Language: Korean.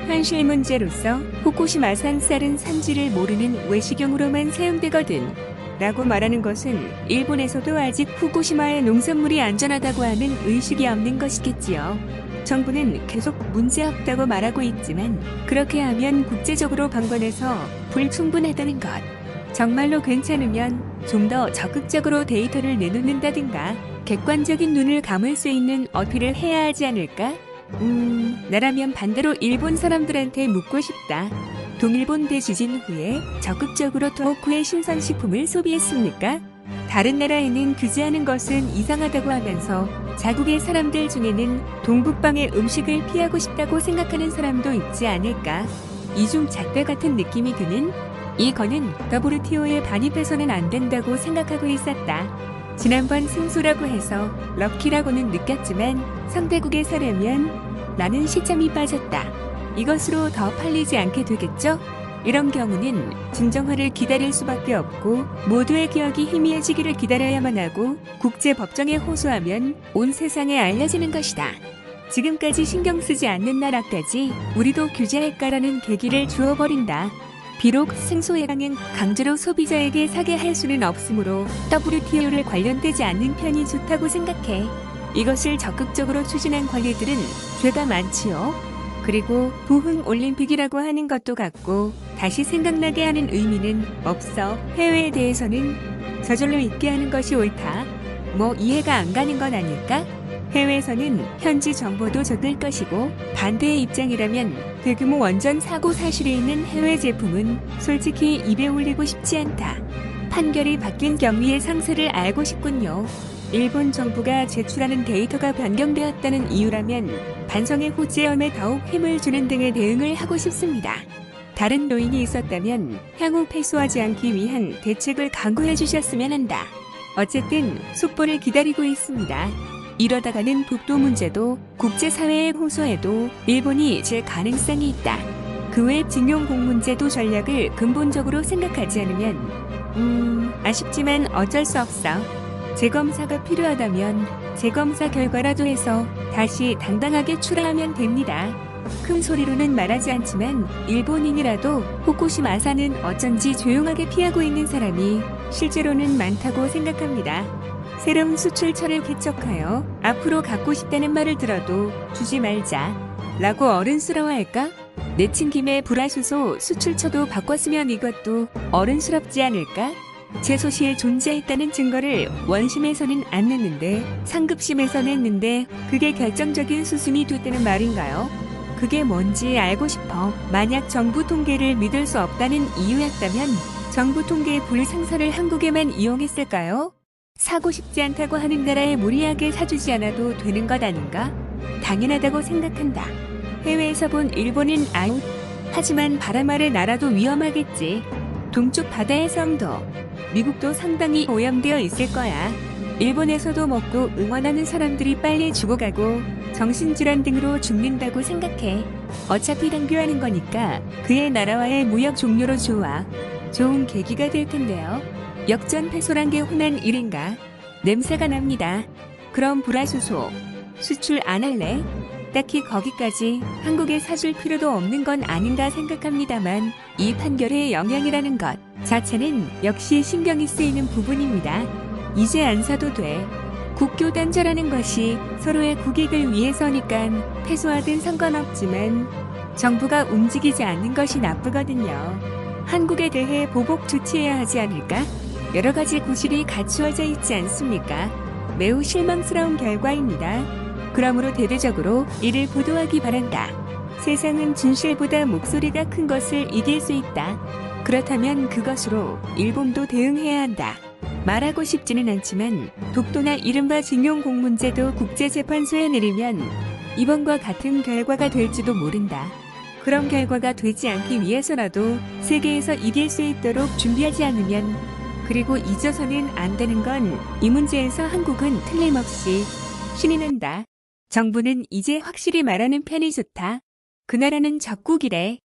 현실 문제로서 후쿠시마 산쌀은 산지를 모르는 외시경으로만 사용되거든 라고 말하는 것은 일본에서도 아직 후쿠시마의 농산물이 안전하다고 하는 의식이 없는 것이겠지요. 정부는 계속 문제없다고 말하고 있지만 그렇게 하면 국제적으로 방관해서 불충분하다는 것. 정말로 괜찮으면 좀 더 적극적으로 데이터를 내놓는다든가 객관적인 눈을 감을 수 있는 어필을 해야 하지 않을까? 나라면 반대로 일본 사람들한테 묻고 싶다. 동일본 대지진 후에 적극적으로 토호쿠의 신선식품을 소비했습니까? 다른 나라에는 규제하는 것은 이상하다고 하면서 자국의 사람들 중에는 동북방의 음식을 피하고 싶다고 생각하는 사람도 있지 않을까? 이중잣대 같은 느낌이 드는 이 건은 WTO에 반입해서는 안 된다고 생각하고 있었다. 지난번 승소라고 해서 럭키라고는 느꼈지만 상대국에 서려면 나는 시점이 빠졌다. 이것으로 더 팔리지 않게 되겠죠? 이런 경우는 진정화를 기다릴 수밖에 없고 모두의 기억이 희미해지기를 기다려야만 하고 국제법정에 호소하면 온 세상에 알려지는 것이다. 지금까지 신경 쓰지 않는 나라까지 우리도 규제할까라는 계기를 주어버린다. 비록 승소의 강행 강제로 소비자에게 사게 할 수는 없으므로 WTO를 관련되지 않는 편이 좋다고 생각해. 이것을 적극적으로 추진한 관리들은 죄가 많지요. 그리고 부흥 올림픽이라고 하는 것도 같고 다시 생각나게 하는 의미는 없어. 해외에 대해서는 저절로 잊게 하는 것이 옳다. 뭐 이해가 안 가는 건 아닐까? 해외에서는 현지 정보도 적을 것이고 반대의 입장이라면 대규모 원전 사고 사실이 있는 해외 제품은 솔직히 입에 올리고 싶지 않다. 판결이 바뀐 경위의 상세를 알고 싶군요. 일본 정부가 제출하는 데이터가 변경되었다는 이유라면 반성의 호재염에 더욱 힘을 주는 등의 대응을 하고 싶습니다. 다른 요인이 있었다면 향후 패소하지 않기 위한 대책을 강구해 주셨으면 한다. 어쨌든 속보를 기다리고 있습니다. 이러다가는 북도 문제도 국제사회에 호소해도 일본이 질 가능성이 있다. 그 외 징용공 문제도 전략을 근본적으로 생각하지 않으면 아쉽지만 어쩔 수 없어. 재검사가 필요하다면 재검사 결과라도 해서 다시 당당하게 출하하면 됩니다. 큰 소리로는 말하지 않지만 일본인이라도 후쿠시마산은 어쩐지 조용하게 피하고 있는 사람이 실제로는 많다고 생각합니다. 새로운 수출처를 개척하여 앞으로 갖고 싶다는 말을 들어도 주지 말자 라고 어른스러워할까? 내친 김에 불화수소 수출처도 바꿨으면 이것도 어른스럽지 않을까? 제소시에 존재했다는 증거를 원심에서는 안 냈는데 상급심에서 냈는데 그게 결정적인 수순이 됐다는 말인가요? 그게 뭔지 알고 싶어. 만약 정부 통계를 믿을 수 없다는 이유였다면 정부 통계의 불상사를 한국에만 이용했을까요? 사고 싶지 않다고 하는 나라에 무리하게 사주지 않아도 되는 것 아닌가? 당연하다고 생각한다. 해외에서 본 일본은 아웃. 하지만 바람 아래 나라도 위험하겠지. 동쪽 바다의 섬도 미국도 상당히 오염되어 있을 거야. 일본에서도 먹고 응원하는 사람들이 빨리 죽어가고 정신질환 등으로 죽는다고 생각해. 어차피 당교하는 거니까 그의 나라와의 무역 종료로 좋아. 좋은 계기가 될 텐데요. 역전 패소란 게 흔한 일인가? 냄새가 납니다. 그럼 불화수소 수출 안 할래? 딱히 거기까지 한국에 사줄 필요도 없는 건 아닌가 생각합니다만 이 판결의 영향이라는 것 자체는 역시 신경이 쓰이는 부분입니다. 이제 안 사도 돼. 국교 단절하는 것이 서로의 국익을 위해서니까 패소하든 상관없지만 정부가 움직이지 않는 것이 나쁘거든요. 한국에 대해 보복 조치해야 하지 않을까? 여러 가지 구실이 갖추어져 있지 않습니까? 매우 실망스러운 결과입니다. 그러므로 대대적으로 이를 보도하기 바란다. 세상은 진실보다 목소리가 큰 것을 이길 수 있다. 그렇다면 그것으로 일본도 대응해야 한다. 말하고 싶지는 않지만 독도나 이른바 징용공 문제도 국제재판소에 내리면 이번과 같은 결과가 될지도 모른다. 그런 결과가 되지 않기 위해서라도 세계에서 이길 수 있도록 준비하지 않으면 그리고 잊어서는 안 되는 건 이 문제에서 한국은 틀림없이 신이 난다. 정부는 이제 확실히 말하는 편이 좋다. 그 나라는 적국이래.